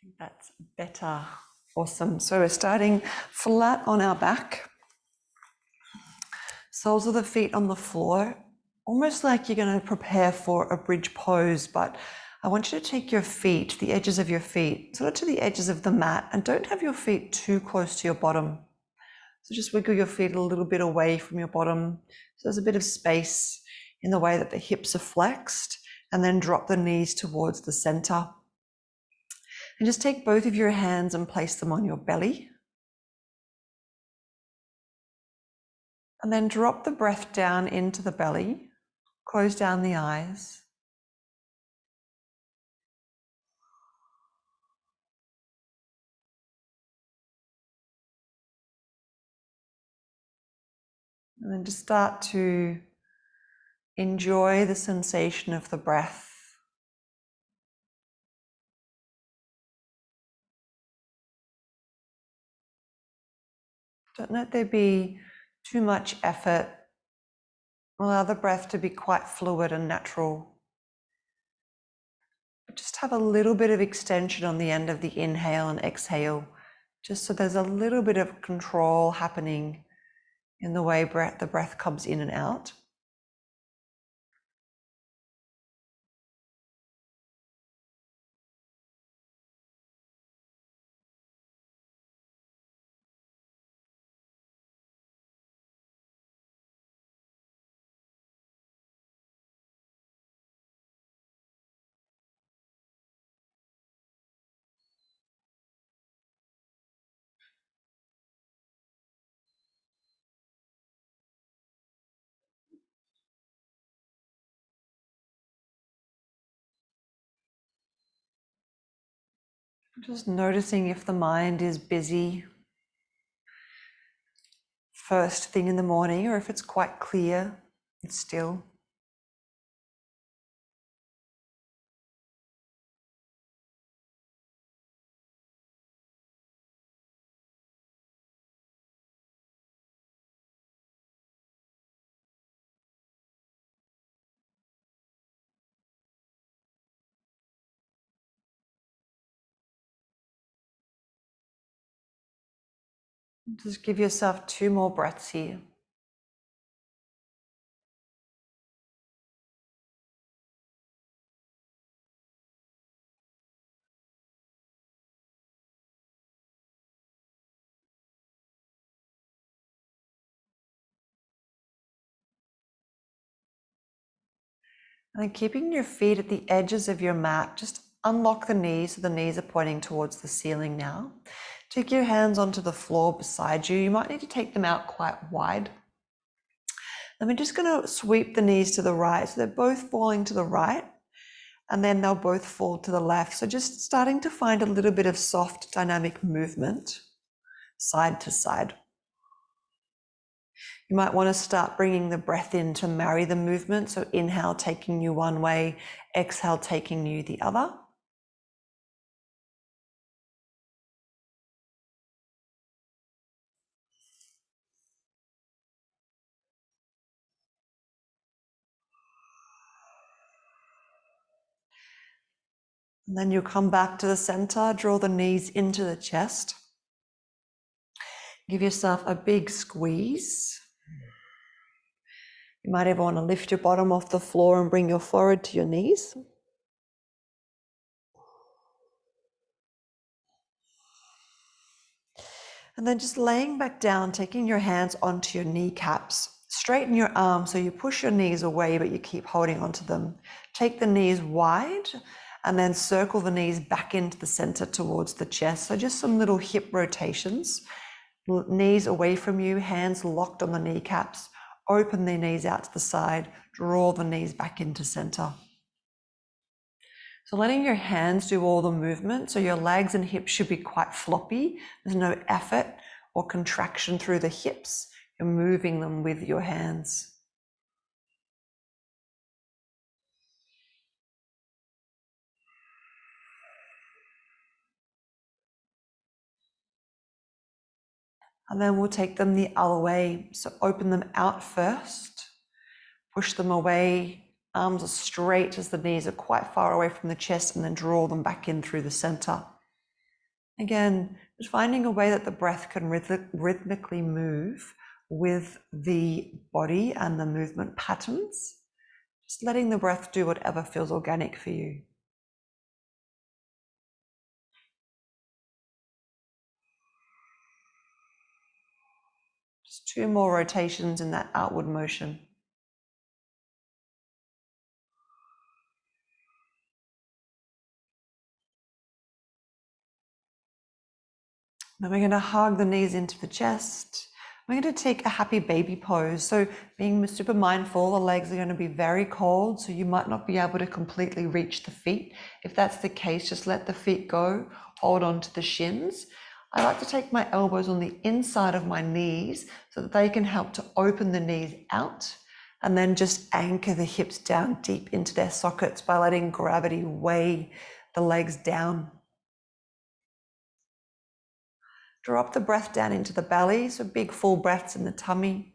think that's better. Awesome. So we're starting flat on our back. Soles of the feet on the floor, almost like you're going to prepare for a bridge pose, but I want you to take your feet, the edges of your feet, sort of to the edges of the mat, and don't have your feet too close to your bottom. So just wiggle your feet a little bit away from your bottom. So there's a bit of space in the way that the hips are flexed, and then drop the knees towards the center. And just take both of your hands and place them on your belly. And then drop the breath down into the belly. Close down the eyes. And then just start to enjoy the sensation of the breath. Don't let there be too much effort. Allow the breath to be quite fluid and natural. But just have a little bit of extension on the end of the inhale and exhale, just so there's a little bit of control happening in the way the breath comes in and out. Just noticing if the mind is busy first thing in the morning, or if it's quite clear and still. Just give yourself 2 more breaths here. And then keeping your feet at the edges of your mat, just unlock the knees so the knees are pointing towards the ceiling now. Take your hands onto the floor beside you. You might need to take them out quite wide. And we're just going to sweep the knees to the right. So they're both falling to the right, and then they'll both fall to the left. So just starting to find a little bit of soft dynamic movement side to side. You might want to start bringing the breath in to marry the movement. So inhale, taking you one way, exhale, taking you the other. And then you'll come back to the center, draw the knees into the chest. Give yourself a big squeeze. You might even want to lift your bottom off the floor and bring your forehead to your knees. And then just laying back down, taking your hands onto your kneecaps. Straighten your arms so you push your knees away, but you keep holding onto them. Take the knees wide and then circle the knees back into the center towards the chest. So just some little hip rotations. Knees away from you, hands locked on the kneecaps. Open the knees out to the side, draw the knees back into center. So letting your hands do all the movement, so your legs and hips should be quite floppy. There's no effort or contraction through the hips. You're moving them with your hands. And then we'll take them the other way. So open them out first, push them away. Arms as straight as the knees are quite far away from the chest, and then draw them back in through the center. Again, just finding a way that the breath can rhythmically move with the body and the movement patterns. Just letting the breath do whatever feels organic for you. Just 2 more rotations in that outward motion. Then we're going to hug the knees into the chest. We're going to take a happy baby pose. So being super mindful, the legs are going to be very cold, so you might not be able to completely reach the feet. If that's the case, just let the feet go, hold on to the shins. I like to take my elbows on the inside of my knees so that they can help to open the knees out, and then just anchor the hips down deep into their sockets by letting gravity weigh the legs down. Drop the breath down into the belly, so big full breaths in the tummy.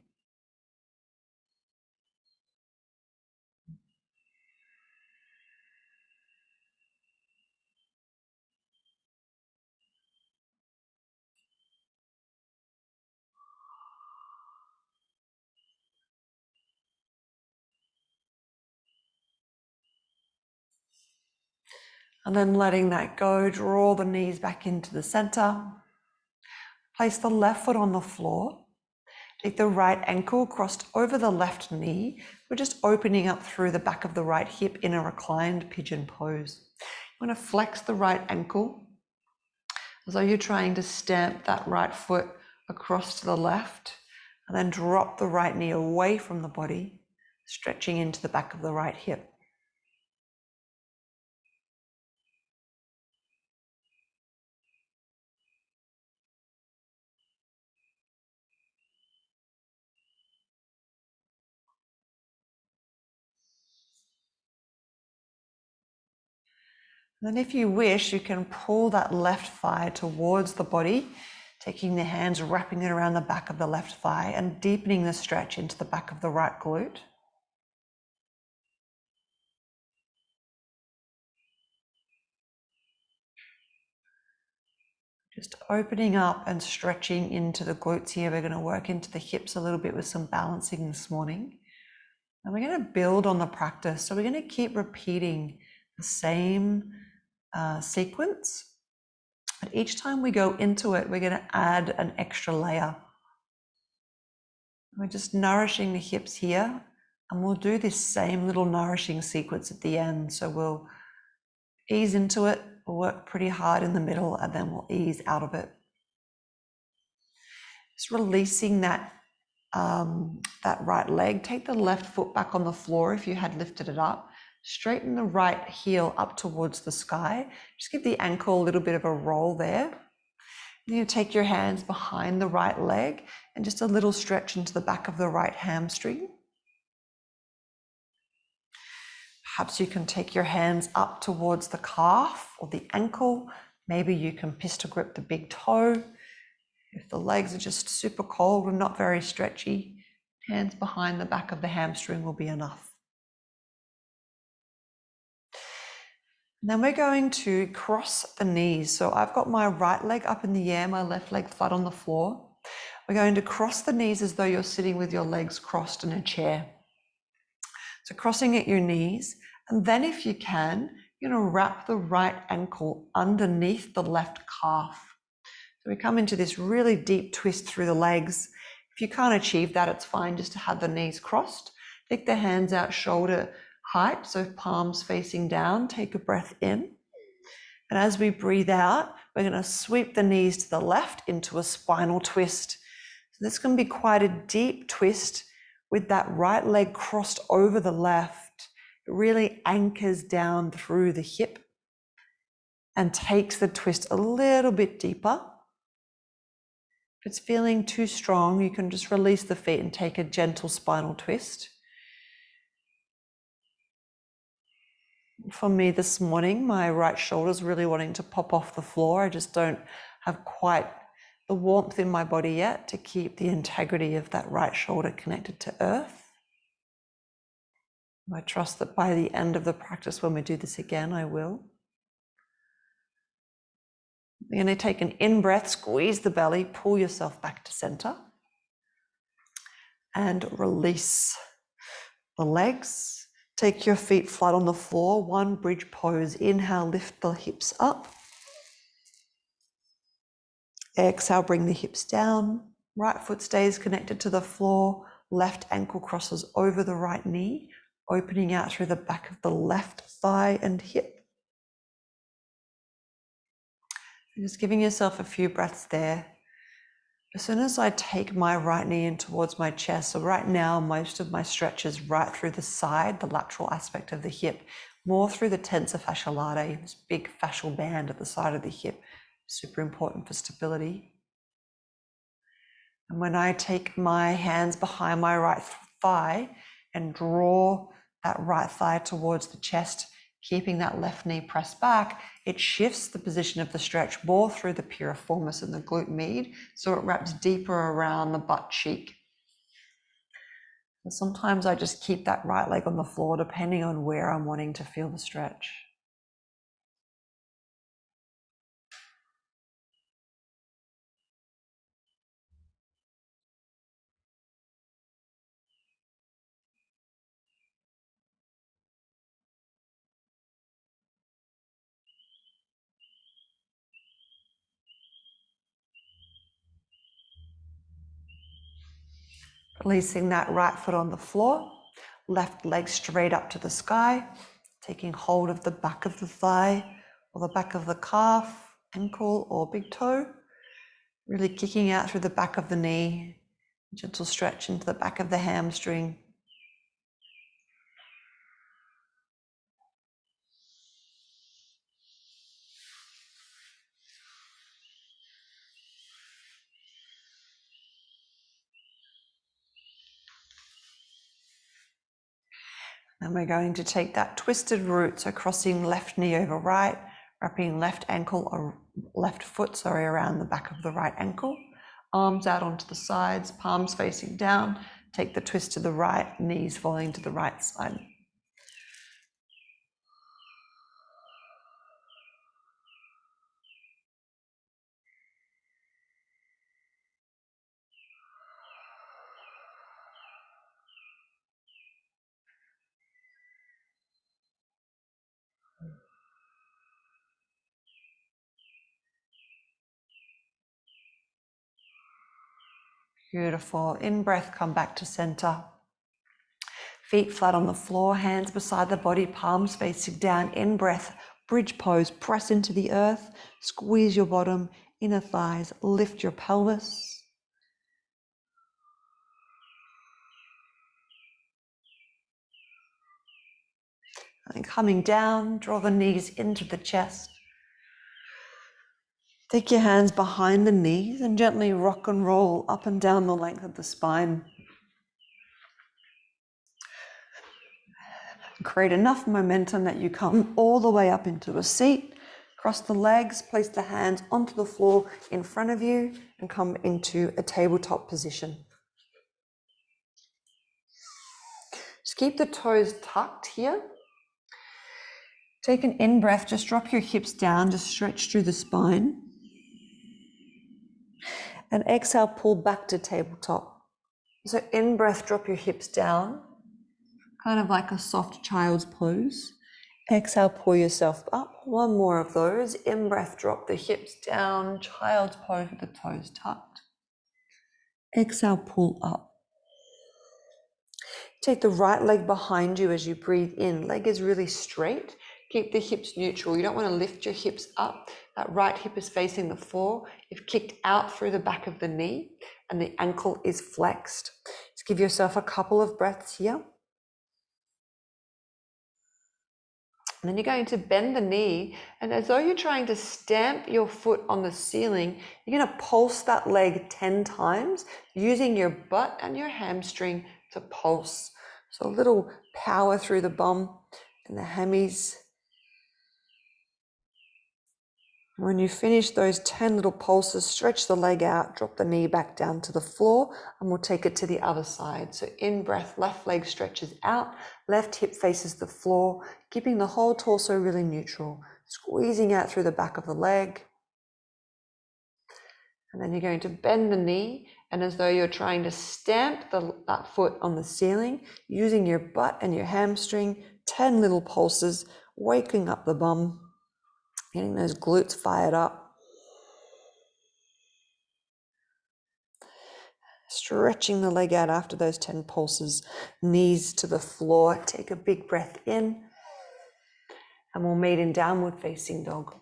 And then letting that go, draw the knees back into the center. Place the left foot on the floor. Take the right ankle crossed over the left knee. We're just opening up through the back of the right hip in a reclined pigeon pose. I'm going to flex the right ankle as though you're trying to stamp that right foot across to the left, and then drop the right knee away from the body, stretching into the back of the right hip. And then if you wish, you can pull that left thigh towards the body, taking the hands, wrapping it around the back of the left thigh and deepening the stretch into the back of the right glute. Just opening up and stretching into the glutes here. We're going to work into the hips a little bit with some balancing this morning. And we're going to build on the practice. So we're going to keep repeating the same sequence. But each time we go into it, we're going to add an extra layer. We're just nourishing the hips here, and we'll do this same little nourishing sequence at the end. So we'll ease into it, we'll work pretty hard in the middle, and then we'll ease out of it. Just releasing that, that right leg. Take the left foot back on the floor if you had lifted it up. Straighten the right heel up towards the sky. Just give the ankle a little bit of a roll there. Then you take your hands behind the right leg and just a little stretch into the back of the right hamstring. Perhaps you can take your hands up towards the calf or the ankle. Maybe you can pistol grip the big toe. If the legs are just super cold and not very stretchy, hands behind the back of the hamstring will be enough. And then we're going to cross the knees. So I've got my right leg up in the air, my left leg flat on the floor. We're going to cross the knees as though you're sitting with your legs crossed in a chair. So crossing at your knees, and then if you can, you're going to wrap the right ankle underneath the left calf. So we come into this really deep twist through the legs. If you can't achieve that, it's fine just to have the knees crossed. Take the hands out shoulder height, so palms facing down. Take a breath in. And as we breathe out, we're going to sweep the knees to the left into a spinal twist. So this can be quite a deep twist with that right leg crossed over the left. It really anchors down through the hip and takes the twist a little bit deeper. If it's feeling too strong, you can just release the feet and take a gentle spinal twist. For me this morning, my right shoulder's really wanting to pop off the floor. I just don't have quite the warmth in my body yet to keep the integrity of that right shoulder connected to earth. I trust that by the end of the practice, when we do this again, I will. You're going to take an in-breath, squeeze the belly, pull yourself back to center, and release the legs. Take your feet flat on the floor, one bridge pose. Inhale, lift the hips up. Exhale, bring the hips down. Right foot stays connected to the floor. Left ankle crosses over the right knee, opening out through the back of the left thigh and hip. Just giving yourself a few breaths there. As soon as I take my right knee in towards my chest, so right now most of my stretch is right through the side, the lateral aspect of the hip, more through the tensor fasciae latae, this big fascial band at the side of the hip, super important for stability. And when I take my hands behind my right thigh and draw that right thigh towards the chest, keeping that left knee pressed back, it shifts the position of the stretch more through the piriformis and the glute med, so it wraps deeper around the butt cheek. And sometimes I just keep that right leg on the floor depending on where I'm wanting to feel the stretch. Releasing that right foot on the floor, left leg straight up to the sky, taking hold of the back of the thigh or the back of the calf, ankle or big toe, really kicking out through the back of the knee, gentle stretch into the back of the hamstring. And we're going to take that twisted root, so crossing left knee over right, wrapping left ankle or left foot, around the back of the right ankle, arms out onto the sides, palms facing down, take the twist to the right, knees falling to the right side. Beautiful. In breath, come back to center. Feet flat on the floor, hands beside the body, palms facing down. In breath, bridge pose, press into the earth, squeeze your bottom, inner thighs, lift your pelvis. And coming down, draw the knees into the chest. Take your hands behind the knees and gently rock and roll up and down the length of the spine. Create enough momentum that you come all the way up into a seat. Cross the legs, place the hands onto the floor in front of you and come into a tabletop position. Just keep the toes tucked here. Take an in-breath, just drop your hips down, just stretch through the spine. And exhale, pull back to tabletop. So in-breath, drop your hips down, kind of like a soft child's pose. Exhale, pull yourself up. One more of those. In-breath, drop the hips down, child's pose with the toes tucked. Exhale, pull up. Take the right leg behind you as you breathe in. Leg is really straight. Keep the hips neutral. You don't want to lift your hips up. That right hip is facing the floor. You've kicked out through the back of the knee and the ankle is flexed. Just give yourself a couple of breaths here. And then you're going to bend the knee, and as though you're trying to stamp your foot on the ceiling, you're going to pulse that leg 10 times using your butt and your hamstring to pulse. So a little power through the bum and the hammies. When you finish those 10 little pulses, stretch the leg out, drop the knee back down to the floor, and we'll take it to the other side. So in breath, left leg stretches out, left hip faces the floor, keeping the whole torso really neutral, squeezing out through the back of the leg. And then you're going to bend the knee, and as though you're trying to stamp that foot on the ceiling, using your butt and your hamstring, 10 little pulses, waking up the bum, getting those glutes fired up. Stretching the leg out after those 10 pulses, knees to the floor. Take a big breath in, and we'll meet in downward facing dog.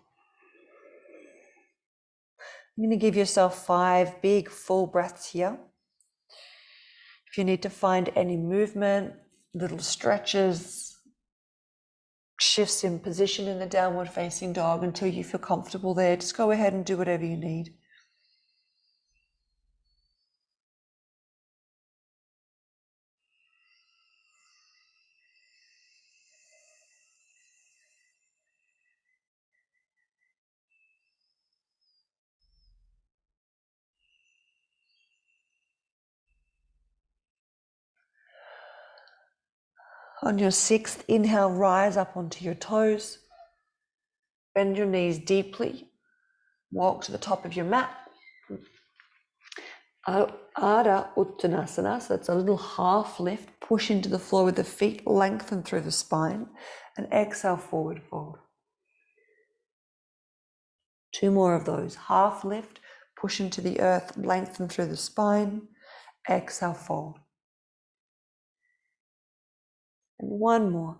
You're going to give yourself 5 big full breaths here. If you need to find any movement, little stretches, shifts in position in the downward facing dog until you feel comfortable there, just go ahead and do whatever you need. On your 6th inhale, rise up onto your toes. Bend your knees deeply. Walk to the top of your mat. Ardha Uttanasana, so that's a little half lift. Push into the floor with the feet, lengthen through the spine, and exhale, forward fold. 2 more of those. Half lift, push into the earth, lengthen through the spine, exhale, fold. And 1 more.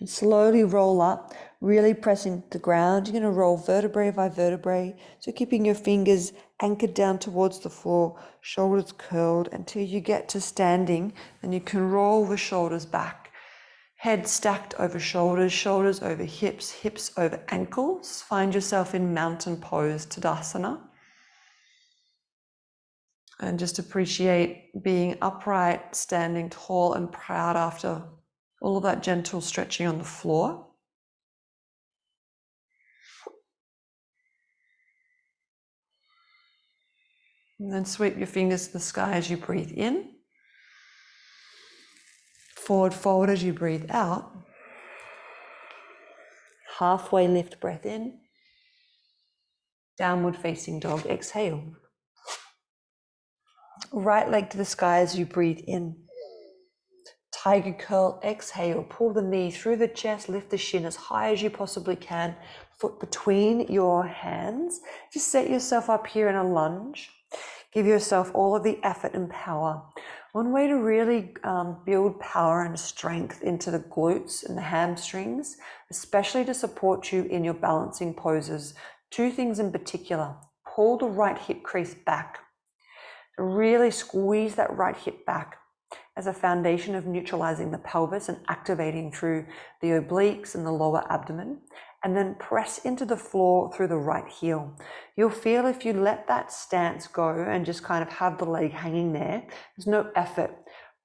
And slowly roll up, really pressing the ground. You're going to roll vertebrae by vertebrae. So keeping your fingers anchored down towards the floor, shoulders curled until you get to standing, and you can roll the shoulders back. Head stacked over shoulders, shoulders over hips, hips over ankles. Find yourself in mountain pose, Tadasana. And just appreciate being upright, standing tall and proud after all of that gentle stretching on the floor. And then sweep your fingers to the sky as you breathe in. Forward fold as you breathe out. Halfway lift, breath in. Downward facing dog, exhale. Right leg to the sky as you breathe in. Tiger curl, exhale. Pull the knee through the chest, lift the shin as high as you possibly can. Foot between your hands. Just set yourself up here in a lunge. Give yourself all of the effort and power. One way to really build power and strength into the glutes and the hamstrings, especially to support you in your balancing poses. 2 things in particular. Pull the right hip crease back. Really squeeze that right hip back as a foundation of neutralizing the pelvis and activating through the obliques and the lower abdomen. And then press into the floor through the right heel. You'll feel if you let that stance go and just kind of have the leg hanging there, there's no effort.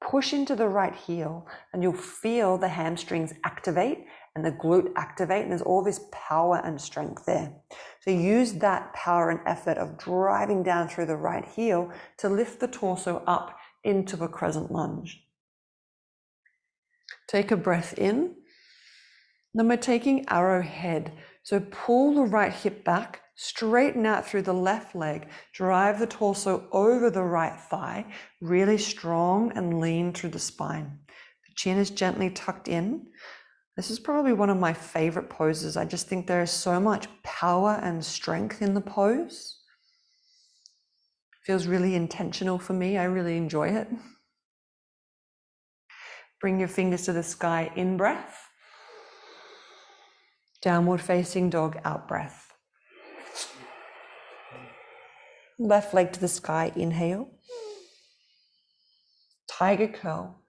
Push into the right heel and you'll feel the hamstrings activate and the glute activate, and there's all this power and strength there. So use that power and effort of driving down through the right heel to lift the torso up into a crescent lunge. Take a breath in. Then we're taking arrowhead. So pull the right hip back, straighten out through the left leg, drive the torso over the right thigh, really strong and lean through the spine. The chin is gently tucked in. This is probably one of my favorite poses. I just think there is so much power and strength in the pose. It feels really intentional for me. I really enjoy it. Bring your fingers to the sky, in breath. Downward facing dog, out breath. Left leg to the sky, inhale. Tiger curl.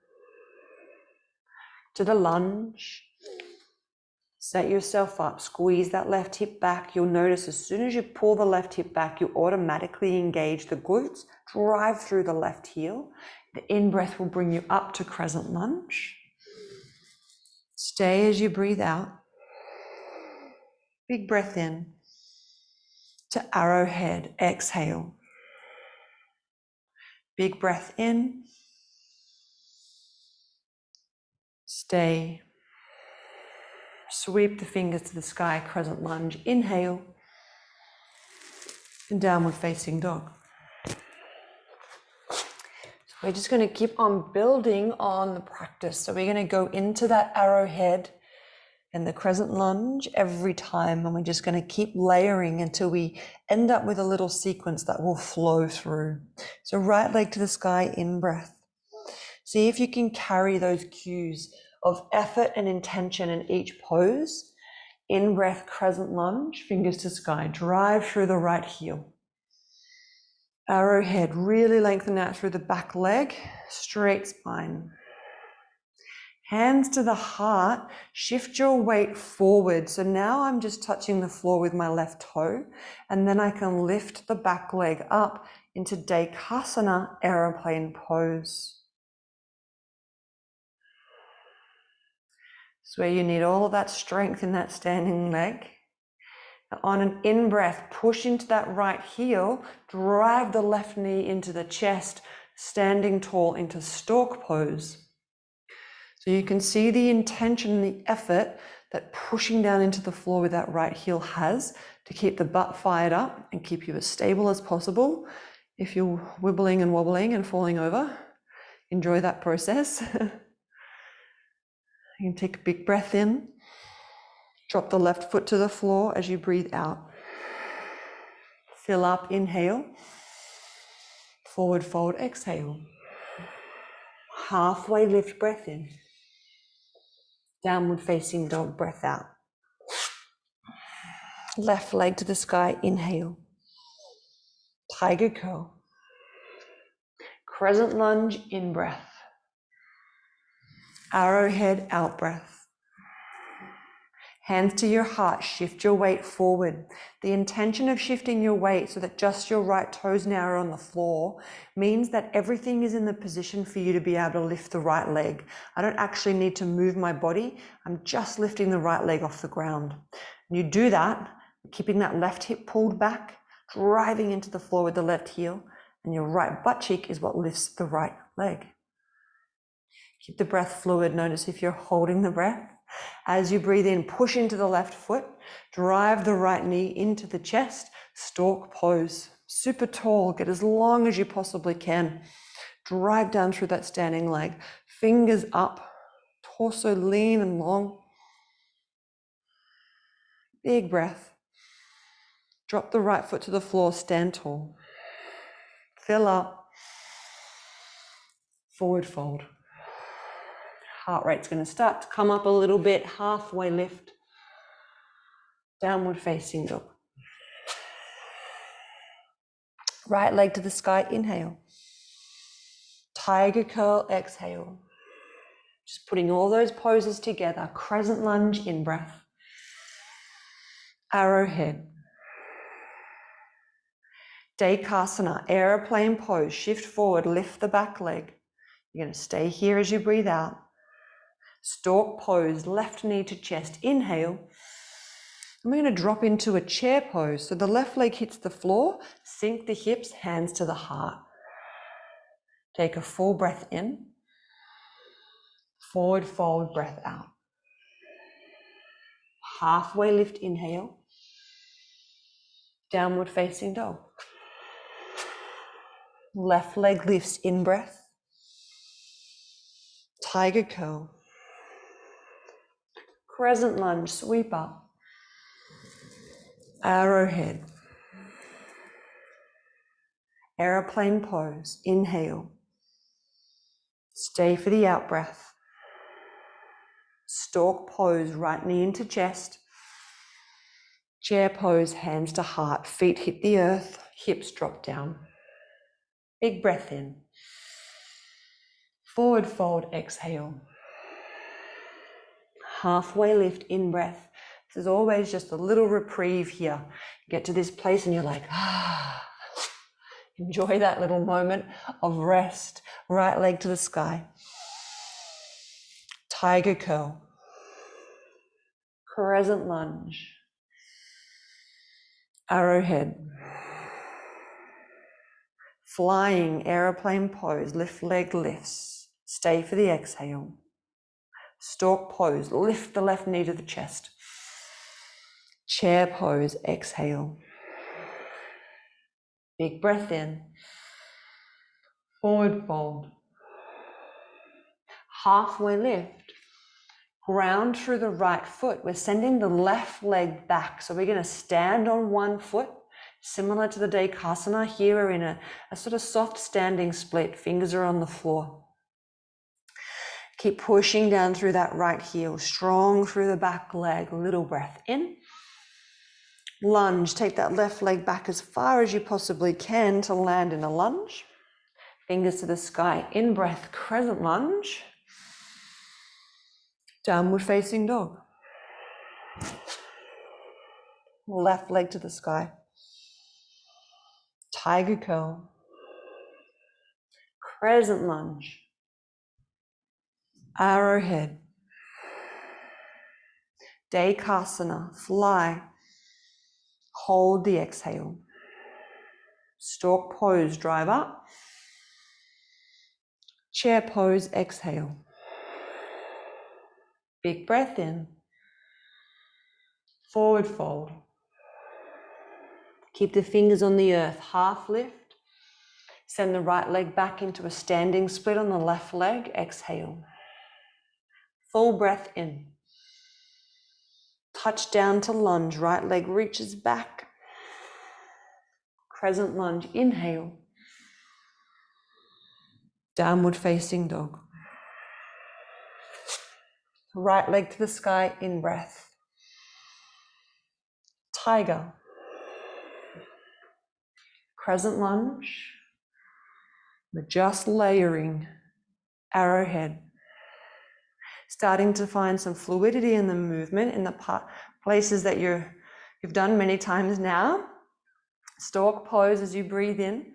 To the lunge. Set yourself up, squeeze that left hip back. You'll notice as soon as you pull the left hip back, you automatically engage the glutes, drive through the left heel. The in-breath will bring you up to crescent lunge. Stay as you breathe out. Big breath in. To arrowhead, exhale. Big breath in. Stay. Sweep the fingers to the sky, crescent lunge. Inhale. And downward facing dog. So we're just going to keep on building on the practice. So we're going to go into that arrowhead and the crescent lunge every time, and we're just going to keep layering until we end up with a little sequence that will flow through. So right leg to the sky, in breath. See if you can carry those cues of effort and intention in each pose. In breath, crescent lunge, fingers to sky, drive through the right heel. Arrowhead, really lengthen out through the back leg, straight spine. Hands to the heart, shift your weight forward. So now I'm just touching the floor with my left toe, and then I can lift the back leg up into Dekasana, aeroplane pose. It's where you need all of that strength in that standing leg. On an in-breath, push into that right heel, drive the left knee into the chest, standing tall into stork pose. So you can see the intention and the effort that pushing down into the floor with that right heel has to keep the butt fired up and keep you as stable as possible. If you're wibbling and wobbling and falling over, enjoy that process. You can take a big breath in. Drop the left foot to the floor as you breathe out. Fill up, inhale. Forward fold, exhale. Halfway lift, breath in. Downward facing dog, breath out. Left leg to the sky, inhale. Tiger curl. Crescent lunge, in breath. Arrowhead, out breath. Hands to your heart, shift your weight forward. The intention of shifting your weight so that just your right toes now are on the floor means that everything is in the position for you to be able to lift the right leg. I don't actually need to move my body. I'm just lifting the right leg off the ground. And you do that, keeping that left hip pulled back, driving into the floor with the left heel, and your right butt cheek is what lifts the right leg. Keep the breath fluid. Notice if you're holding the breath. As you breathe in, push into the left foot, drive the right knee into the chest, stork pose. Super tall, get as long as you possibly can. Drive down through that standing leg, fingers up, torso lean and long. Big breath. Drop the right foot to the floor, stand tall. Fill up, forward fold. Heart rate's going to start to come up a little bit, halfway lift. Downward facing dog. Right leg to the sky, inhale. Tiger curl, exhale. Just putting all those poses together. Crescent lunge, in breath. Arrowhead. Dekasana, aeroplane pose. Shift forward, lift the back leg. You're going to stay here as you breathe out. Stork pose, left knee to chest, inhale. And we're going to drop into a chair pose. So the left leg hits the floor, sink the hips, hands to the heart. Take a full breath in. Forward fold, breath out. Halfway lift, inhale. Downward facing dog. Left leg lifts, in breath. Tiger curl. Crescent lunge, sweep up. Arrowhead. Aeroplane pose, inhale. Stay for the out breath. Stork pose, right knee into chest. Chair pose, hands to heart, feet hit the earth, hips drop down. Big breath in. Forward fold, exhale. Halfway lift, in breath. This is always just a little reprieve here. You get to this place and you're like, ah. Enjoy that little moment of rest. Right leg to the sky. Tiger curl. Crescent lunge. Arrowhead. Flying aeroplane pose. Lift leg lifts. Stay for the exhale. Stork pose, lift the left knee to the chest. Chair pose, exhale. Big breath in. Forward fold. Halfway lift. Ground through the right foot. We're sending the left leg back. So we're going to stand on one foot, similar to the Dekasana. Here we're in a sort of soft standing split. Fingers are on the floor. Keep pushing down through that right heel, strong through the back leg. Little breath in. Lunge, take that left leg back as far as you possibly can to land in a lunge. Fingers to the sky, in breath, crescent lunge. Downward facing dog. Left leg to the sky. Tiger curl. Crescent lunge. Arrowhead. Dekasana, fly. Hold the exhale. Stork pose, drive up. Chair pose, exhale. Big breath in. Forward fold. Keep the fingers on the earth, half lift. Send the right leg back into a standing split on the left leg, exhale. Full breath in. Touch down to lunge, right leg reaches back. Crescent lunge, inhale. Downward facing dog. Right leg to the sky, in breath. Tiger. Crescent lunge. We're just layering. Arrowhead. Starting to find some fluidity in the movement in the places that you've done many times now. Stork pose as you breathe in.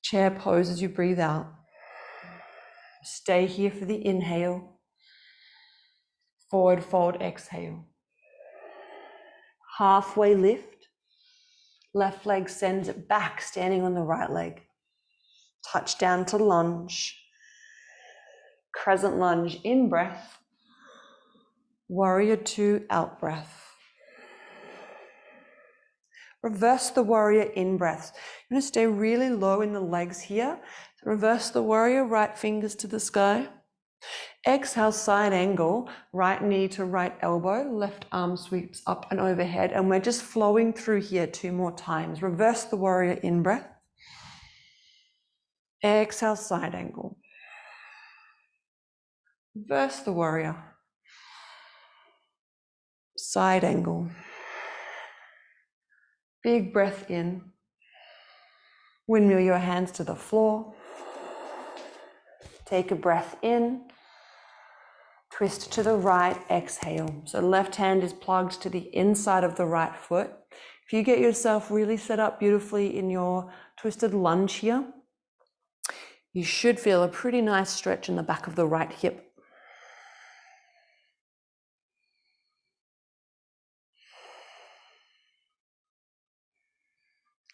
Chair pose as you breathe out. Stay here for the inhale. Forward fold, exhale. Halfway lift. Left leg sends it back, standing on the right leg. Touch down to lunge. Crescent lunge, in breath. Warrior two, out breath. Reverse the warrior, in breath. You're going to stay really low in the legs here. Reverse the warrior, right fingers to the sky. Exhale, side angle, right knee to right elbow, left arm sweeps up and overhead. And we're just flowing through here 2 more times. Reverse the warrior, in breath. Exhale, side angle. Reverse the warrior. Side angle. Big breath in. Windmill your hands to the floor. Take a breath in. Twist to the right, exhale. So left hand is plugged to the inside of the right foot. If you get yourself really set up beautifully in your twisted lunge here, you should feel a pretty nice stretch in the back of the right hip.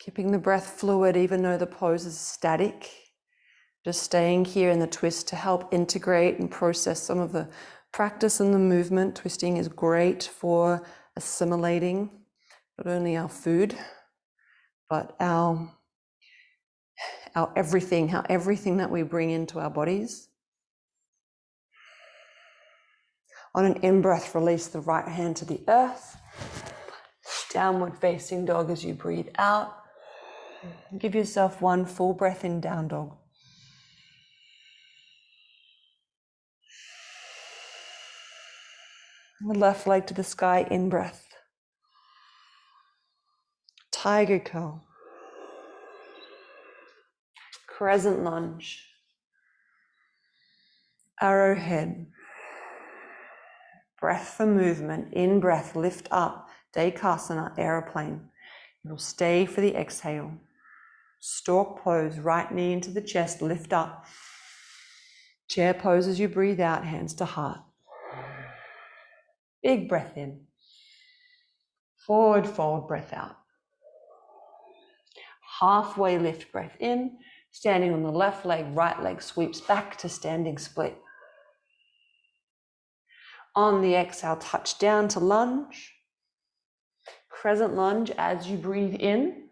Keeping the breath fluid even though the pose is static. Just staying here in the twist to help integrate and process some of the practice and the movement. Twisting is great for assimilating not only our food, but our everything, everything that we bring into our bodies. On an in-breath, release the right hand to the earth. Downward facing dog as you breathe out. Give yourself 1 full breath in down dog. The left leg to the sky, in breath. Tiger curl. Crescent lunge. Arrowhead. Breath for movement. In breath, lift up. Dekasana, aeroplane. You'll stay for the exhale. Stork pose, right knee into the chest, lift up. Chair pose as you breathe out, hands to heart. Big breath in. Forward fold, breath out. Halfway lift, breath in. Standing on the left leg, right leg sweeps back to standing split. On the exhale, touch down to lunge. Crescent lunge as you breathe in.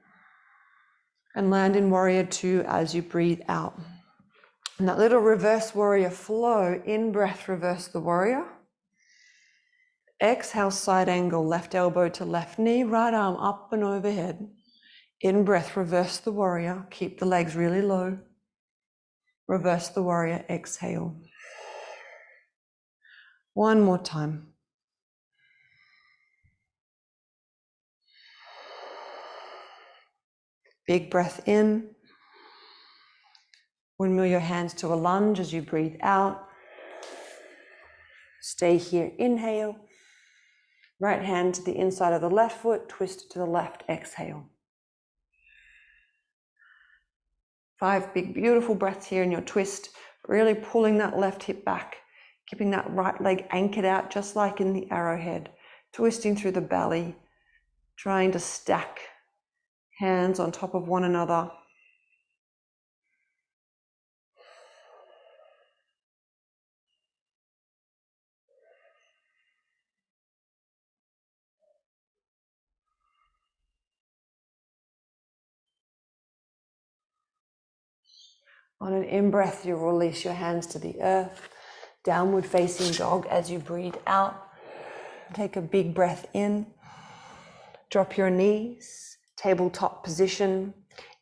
And land in warrior two as you breathe out. And that little reverse warrior flow, in breath, reverse the warrior. Exhale, side angle, left elbow to left knee, right arm up and overhead. In breath, reverse the warrior. Keep the legs really low. Reverse the warrior, exhale. One more time. Big breath in. Windmill your hands to a lunge as you breathe out. Stay here, inhale. Right hand to the inside of the left foot, twist to the left, exhale. 5 big, beautiful breaths here in your twist, really pulling that left hip back, keeping that right leg anchored out, just like in the arrowhead, twisting through the belly, trying to stack hands on top of one another. On an in-breath, you'll release your hands to the earth. Downward facing dog as you breathe out. Take a big breath in. Drop your knees, tabletop position.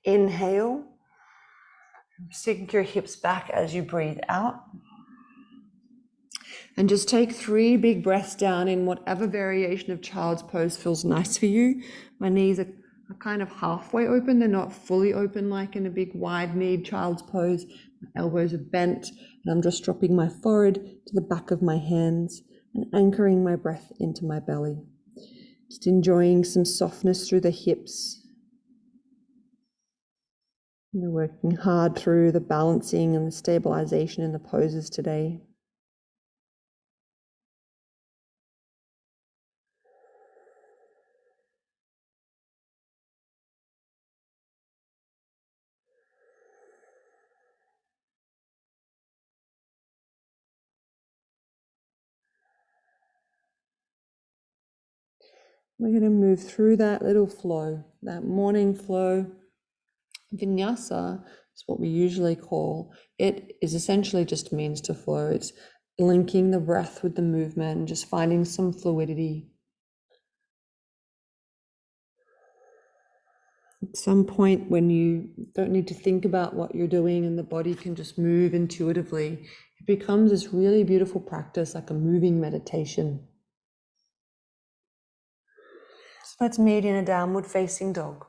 Inhale. Sink your hips back as you breathe out. And just take 3 big breaths down in whatever variation of child's pose feels nice for you. My knees are kind of halfway open. They're not fully open like in a big wide-kneed child's pose. My elbows are bent, and I'm just dropping my forehead to the back of my hands and anchoring my breath into my belly. Just enjoying some softness through the hips. We're working hard through the balancing and the stabilization in the poses today. We're going to move through that little flow, that morning flow. Vinyasa is what we usually call. It is essentially just means to flow. It's linking the breath with the movement and just finding some fluidity. At some point when you don't need to think about what you're doing and the body can just move intuitively, it becomes this really beautiful practice, like a moving meditation. So let's meet in a downward facing dog.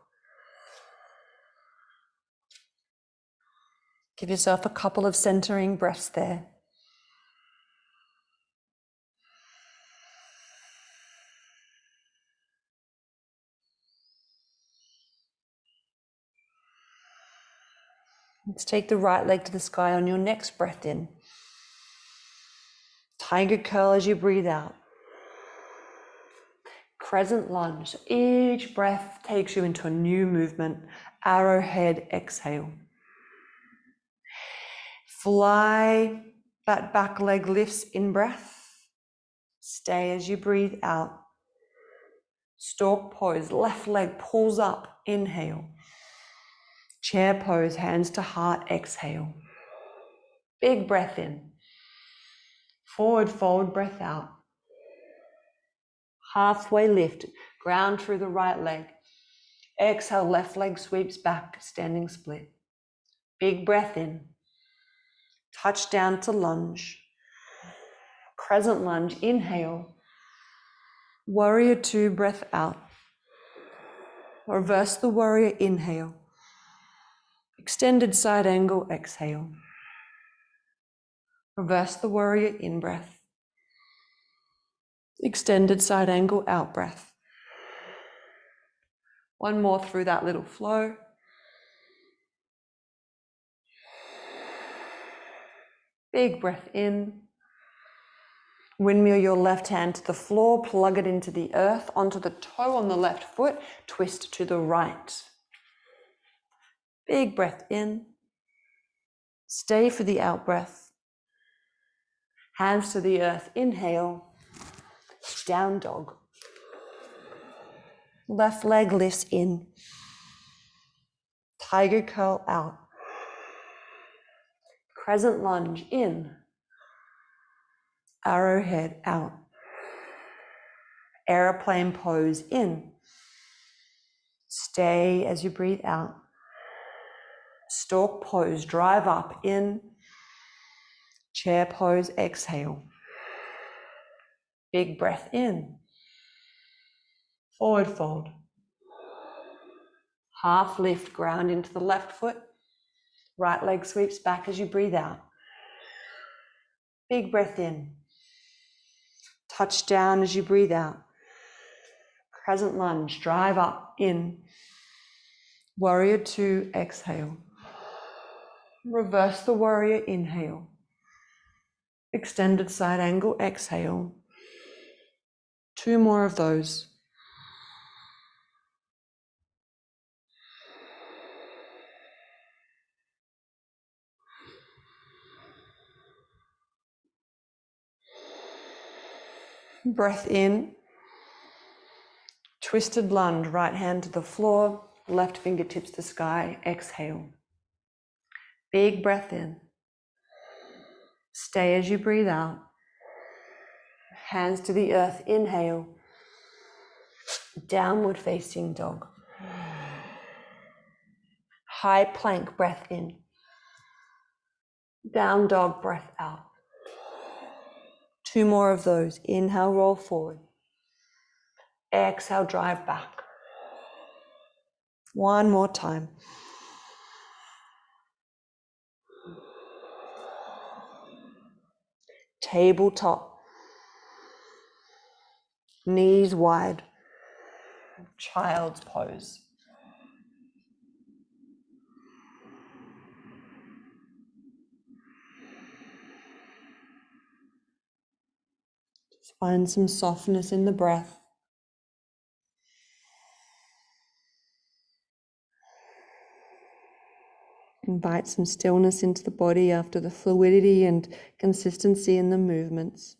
Give yourself a couple of centering breaths there. Let's take the right leg to the sky on your next breath in. Tiger curl as you breathe out. Crescent lunge. Each breath takes you into a new movement. Arrowhead, exhale. Fly, that back leg lifts in breath. Stay as you breathe out. Stork pose, left leg pulls up, inhale. Chair pose, hands to heart, exhale. Big breath in. Forward fold, breath out. Halfway lift, ground through the right leg. Exhale, left leg sweeps back, standing split. Big breath in. Touch down to lunge. Crescent lunge, inhale. Warrior two, breath out. Reverse the warrior, inhale. Extended side angle, exhale. Reverse the warrior, in breath. Extended side angle, out breath. One more through that little flow. Big breath in. Windmill your left hand to the floor, plug it into the earth, onto the toe on the left foot, twist to the right. Big breath in. Stay for the out breath. Hands to the earth, inhale. Down dog. Left leg lifts in. Tiger curl out. Crescent lunge in. Arrowhead out. Airplane pose in. Stay as you breathe out. Stork pose, drive up in. Chair pose, exhale. Big breath in. Forward fold. Half lift, ground into the left foot. Right leg sweeps back as you breathe out. Big breath in. Touch down as you breathe out. Crescent lunge, drive up in. Warrior two, exhale. Reverse the warrior, inhale. Extended side angle, exhale. Two more of those. Breath in. Twisted lunge, right hand to the floor, left fingertips to sky, exhale. Big breath in. Stay as you breathe out. Hands to the earth, inhale. Downward facing dog. High plank, breath in. Down dog, breath out. Two more of those. Inhale, roll forward. Exhale, drive back. One more time. Tabletop. Knees wide. Child's pose. Just find some softness in the breath. Invite some stillness into the body after the fluidity and consistency in the movements.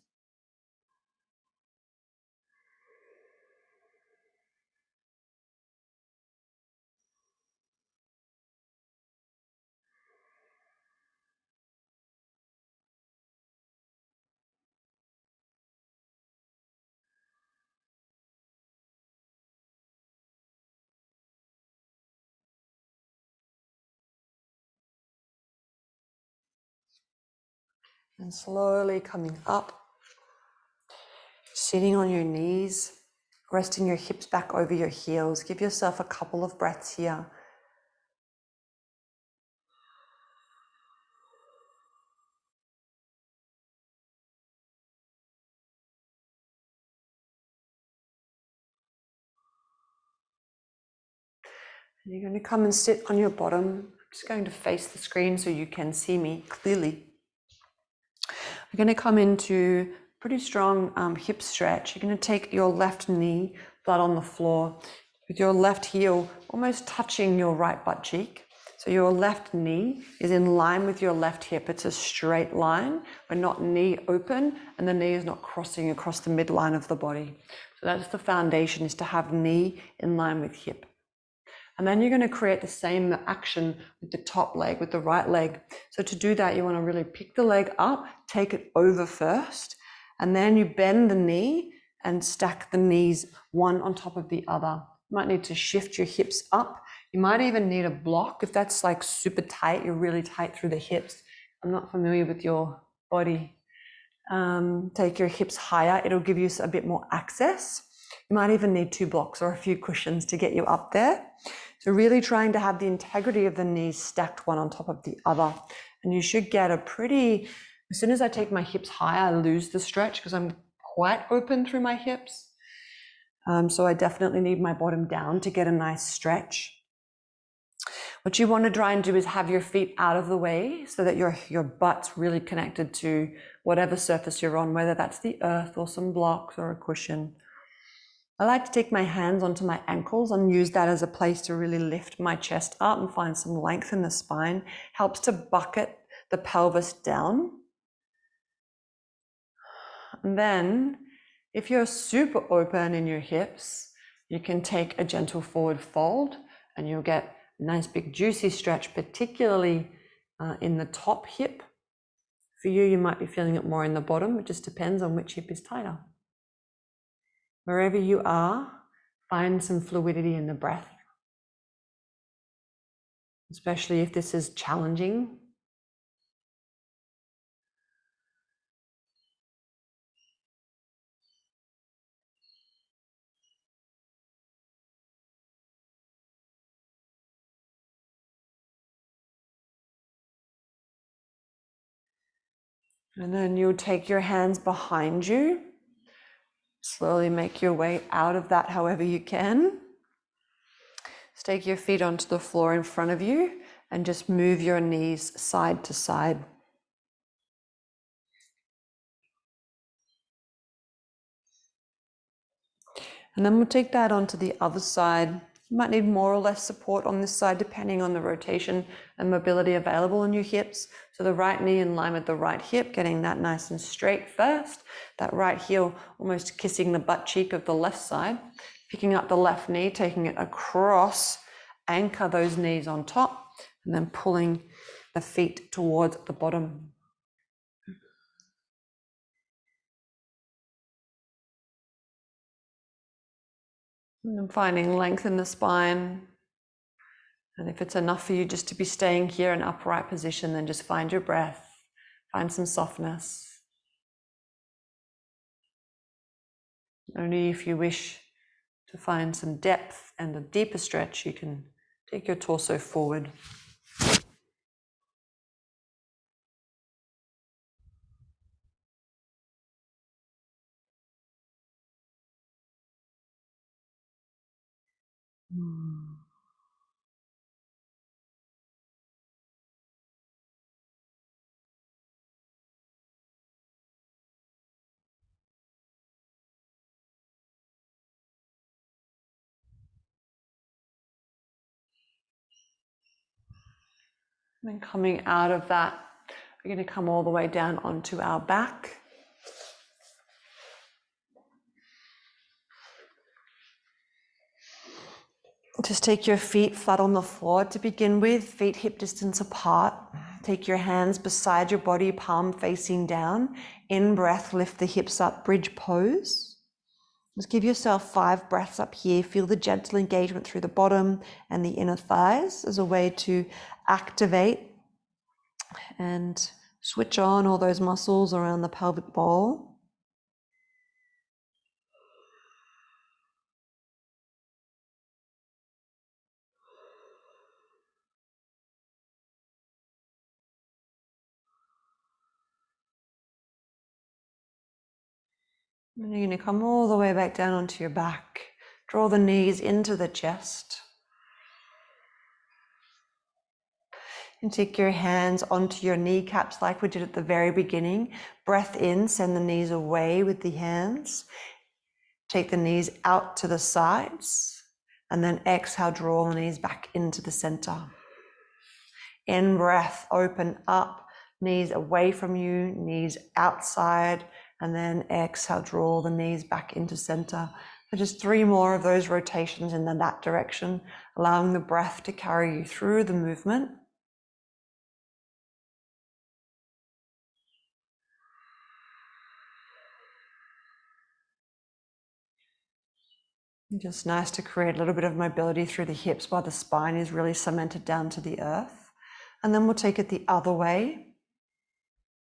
And slowly coming up, sitting on your knees, resting your hips back over your heels. Give yourself a couple of breaths here. And you're going to come and sit on your bottom. I'm just going to face the screen so you can see me clearly. We're going to come into pretty strong hip stretch. You're going to take your left knee flat on the floor with your left heel almost touching your right butt cheek. So your left knee is in line with your left hip. It's a straight line. We're not knee open and the knee is not crossing across the midline of the body. So that's the foundation, is to have knee in line with hip. And then you're going to create the same action with the top leg, with the right leg. So to do that, you want to really pick the leg up, take it over first, and then you bend the knee and stack the knees one on top of the other. You might need to shift your hips up. You might even need a block if that's like super tight, you're really tight through the hips. I'm not familiar with your body. Take your hips higher. It'll give you a bit more access. You might even need 2 blocks or a few cushions to get you up there. So really trying to have the integrity of the knees stacked one on top of the other. And you should get a pretty, as soon as I take my hips high, I lose the stretch because I'm quite open through my hips. So I definitely need my bottom down to get a nice stretch. What you want to try and do is have your feet out of the way so that your butt's really connected to whatever surface you're on, whether that's the earth or some blocks or a cushion. I like to take my hands onto my ankles and use that as a place to really lift my chest up and find some length in the spine. Helps to bucket the pelvis down. And then If you're super open in your hips, you can take a gentle forward fold and you'll get a nice big juicy stretch, particularly in the top hip. For you, you might be feeling it more in the bottom. It just depends on which hip is tighter. Wherever you are, find some fluidity in the breath, especially if this is challenging. And then you'll take your hands behind you. Slowly make your way out of that however you can. Stake your feet onto the floor in front of you and just move your knees side to side. And then we'll take that onto the other side. You might need more or less support on this side depending on the rotation and mobility available in your hips. So the right knee in line with the right hip, getting that nice and straight first. That right heel almost kissing the butt cheek of the left side. Picking up the left knee, taking it across, anchor those knees on top, and then pulling the feet towards the bottom. And then finding length in the spine. And if it's enough for you just to be staying here in upright position, then just find your breath, find some softness. Only if you wish to find some depth and a deeper stretch, you can take your torso forward. And then coming out of that, we're going to come all the way down onto our back. Just take your feet flat on the floor to begin with, feet hip distance apart. Take your hands beside your body, palm facing down. In breath, lift the hips up, bridge pose. Just give yourself 5 breaths up here. Feel the gentle engagement through the bottom and the inner thighs as a way to activate and switch on all those muscles around the pelvic bowl. And you're going to come all the way back down onto your back. Draw the knees into the chest. And take your hands onto your kneecaps like we did at the very beginning. Breath in, send the knees away with the hands. Take the knees out to the sides. And then exhale, draw the knees back into the center. In breath, open up, knees away from you, knees outside. And then exhale, draw the knees back into center. So just 3 more of those rotations in that direction, allowing the breath to carry you through the movement. Just nice to create a little bit of mobility through the hips while the spine is really cemented down to the earth. And then we'll take it the other way.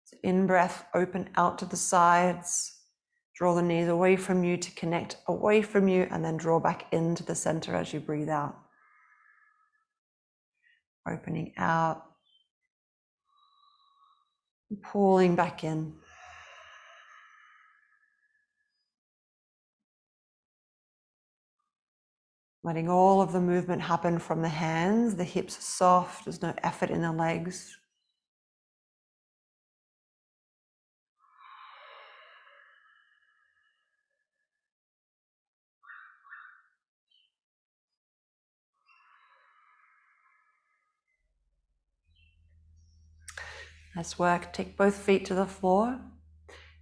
So in breath, open out to the sides. Draw the knees away from you to connect away from you, and then draw back into the center as you breathe out. Opening out. Pulling back in. Letting all of the movement happen from the hands. The hips are soft. There's no effort in the legs. Nice work. Take both feet to the floor.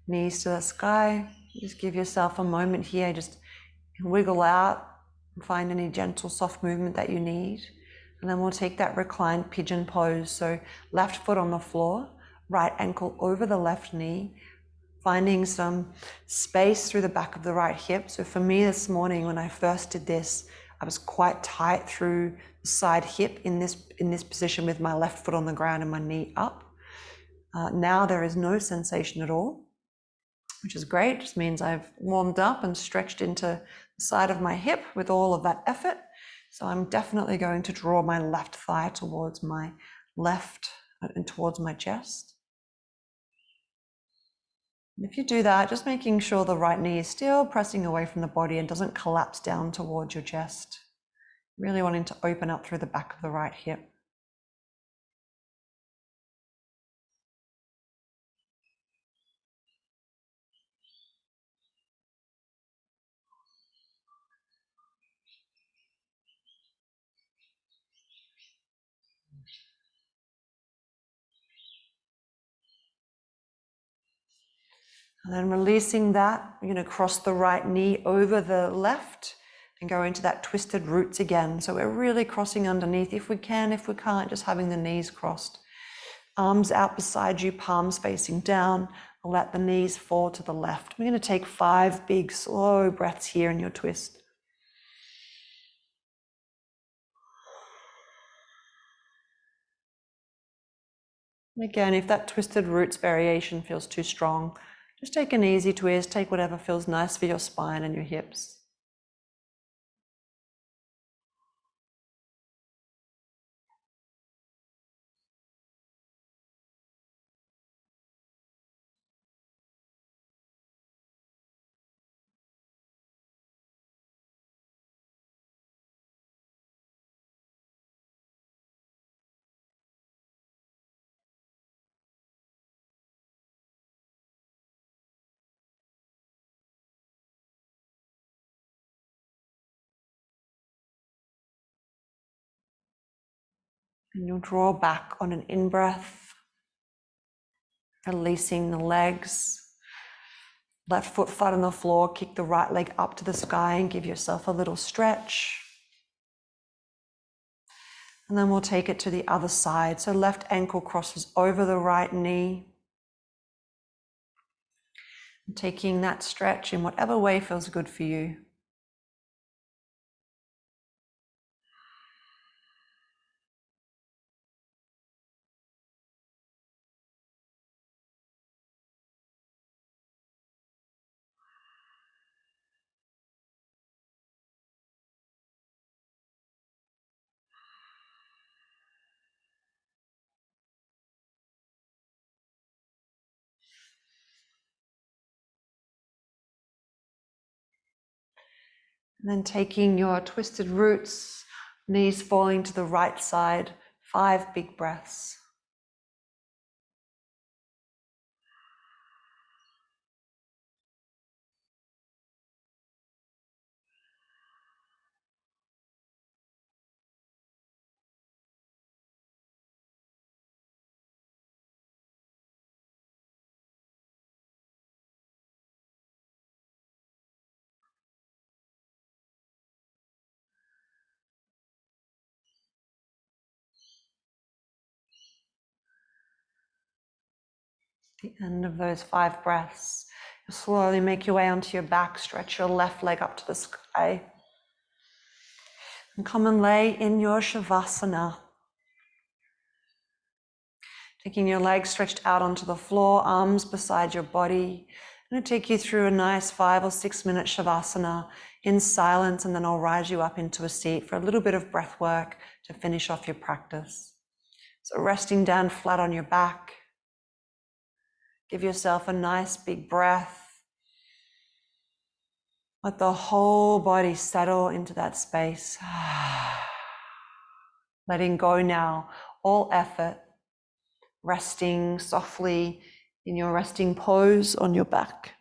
Knees to the sky. Just give yourself a moment here, just wiggle out and find any gentle, soft movement that you need. And then we'll take that reclined pigeon pose. So left foot on the floor, right ankle over the left knee, finding some space through the back of the right hip. So for me this morning, when I first did this, I was quite tight through the side hip in this position with my left foot on the ground and my knee up. Now there is no sensation at all, which is great. It just means I've warmed up and stretched into the side of my hip with all of that effort. So I'm definitely going to draw my left thigh towards my left and towards my chest. And if you do that, just making sure the right knee is still pressing away from the body and doesn't collapse down towards your chest. Really wanting to open up through the back of the right hip. And then releasing that, you're going to cross the right knee over the left and go into that twisted roots again. So we're really crossing underneath if we can. If we can't, just having the knees crossed. Arms out beside you, palms facing down. Let the knees fall to the left. We're going to take 5 big, slow breaths here in your twist. And again, if that twisted roots variation feels too strong, just take an easy twist. Take whatever feels nice for your spine and your hips. And you'll draw back on an in-breath, releasing the legs. Left foot flat on the floor, kick the right leg up to the sky and give yourself a little stretch. And then we'll take it to the other side. So left ankle crosses over the right knee. And taking that stretch in whatever way feels good for you. And then taking your twisted roots, knees falling to the right side, 5 big breaths. The end of those 5 breaths. You'll slowly make your way onto your back, stretch your left leg up to the sky. And come and lay in your Shavasana. Taking your legs stretched out onto the floor, arms beside your body. I'm going to take you through a nice 5 or 6 minute Shavasana in silence, and then I'll rise you up into a seat for a little bit of breath work to finish off your practice. So resting down flat on your back. Give yourself a nice big breath. Let the whole body settle into that space. Letting go now, all effort. Resting softly in your resting pose on your back.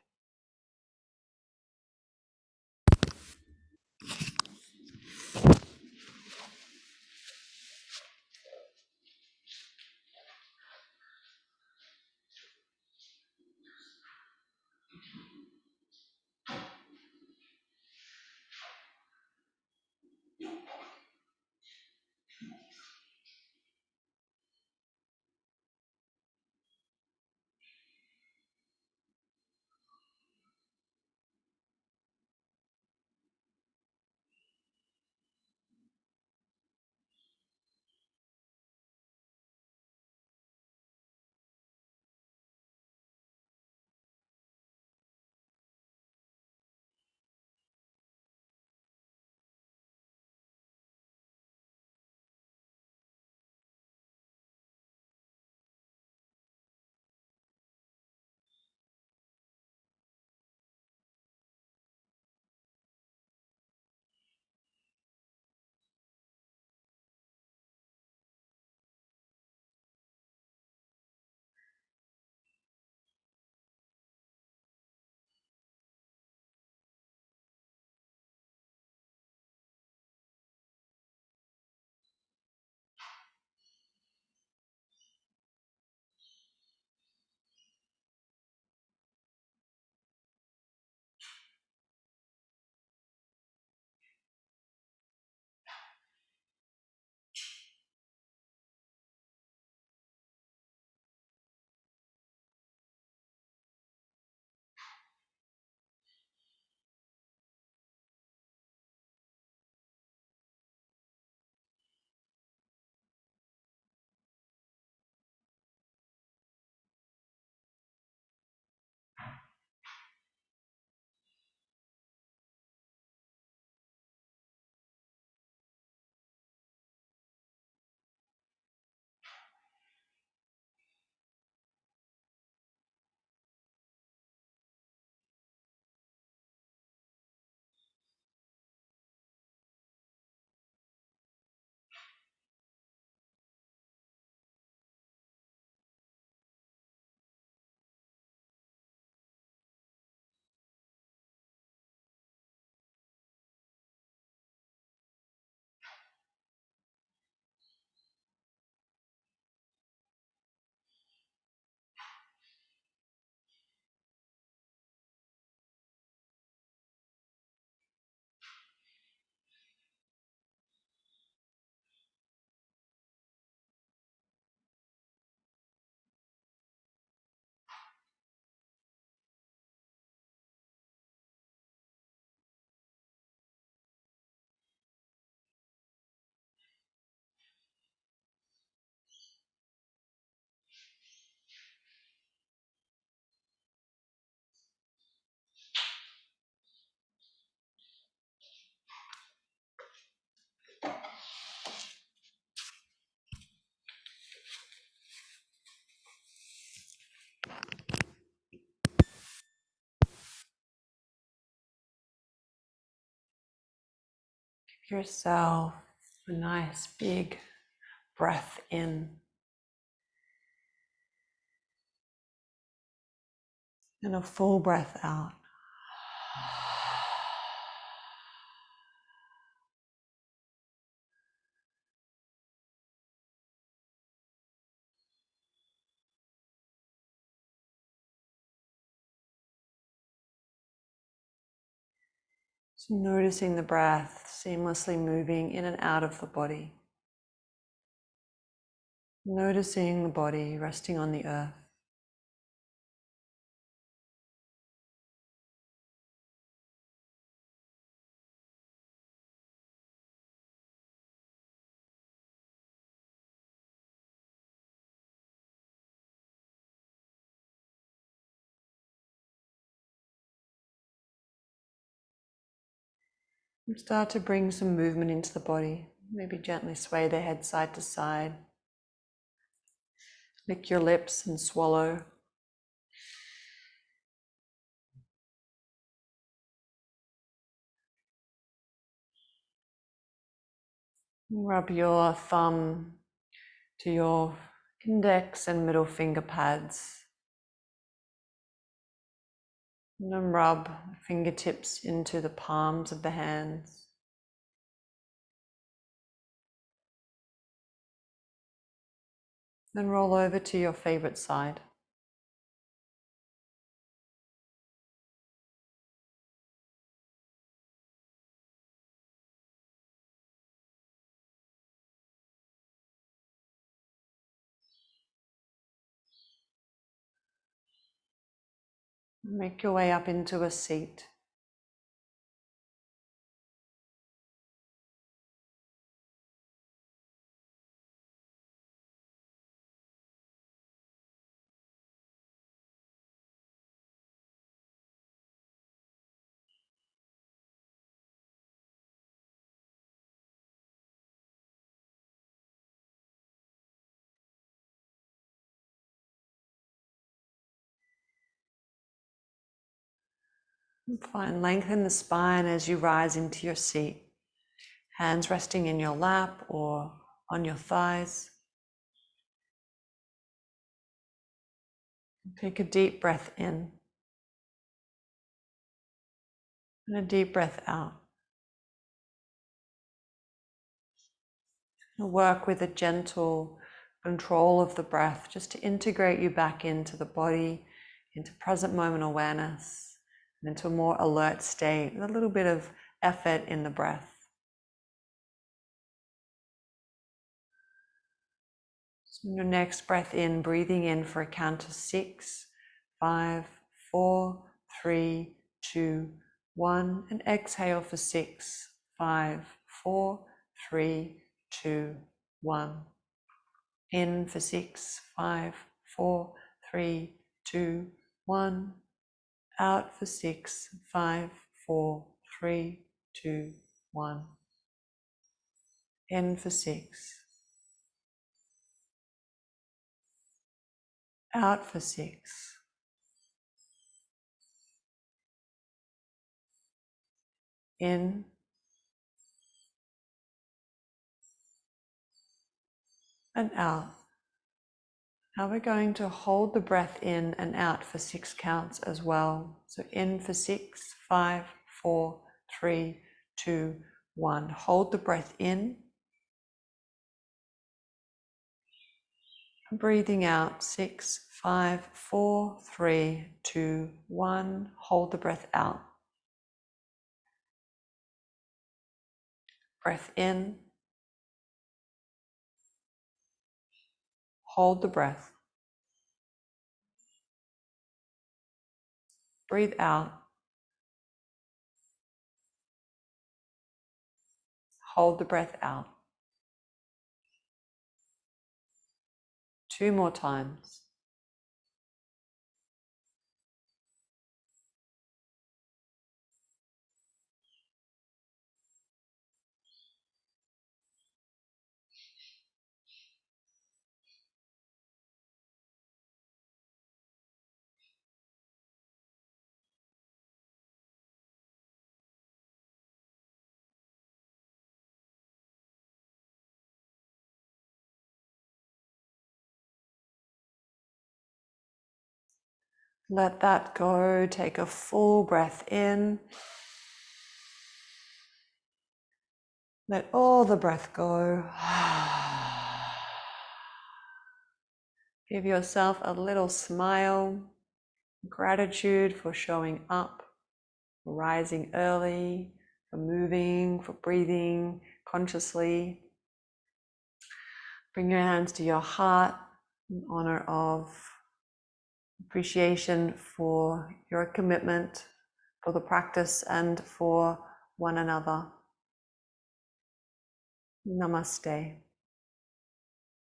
yourself a nice big breath in and a full breath out. So noticing the breath seamlessly moving in and out of the body. Noticing the body resting on the earth. And start to bring some movement into the body. Maybe gently sway the head side to side. Lick your lips and swallow. Rub your thumb to your index and middle finger pads. And then rub fingertips into the palms of the hands. Then roll over to your favorite side. Make your way up into a seat. And fine, lengthen the spine as you rise into your seat. Hands resting in your lap or on your thighs. Take a deep breath in and a deep breath out. And work with a gentle control of the breath just to integrate you back into the body, into present moment awareness, and into a more alert state with a little bit of effort in the breath. So your next breath in, breathing in for a count of 6, 5, 4, 3, 2, 1, and exhale for 6, 5, 4, 3, 2, 1. In for 6, 5, 4, 3, 2, 1. Out for 6, 5, 4, 3, 2, 1. In for 6. Out for 6. In and out. Now we're going to hold the breath in and out for 6 counts as well. So in for 6, 5, 4, 3, 2, 1. Hold the breath in. Breathing out, 6, 5, 4, 3, 2, 1. Hold the breath out. Breath in. Hold the breath. Breathe out. Hold the breath out. 2 more times. Let that go. Take a full breath in. Let all the breath go. Give yourself a little smile. Gratitude for showing up, for rising early, for moving, for breathing consciously. Bring your hands to your heart in honor of appreciation for your commitment, for the practice, and for one another. Namaste.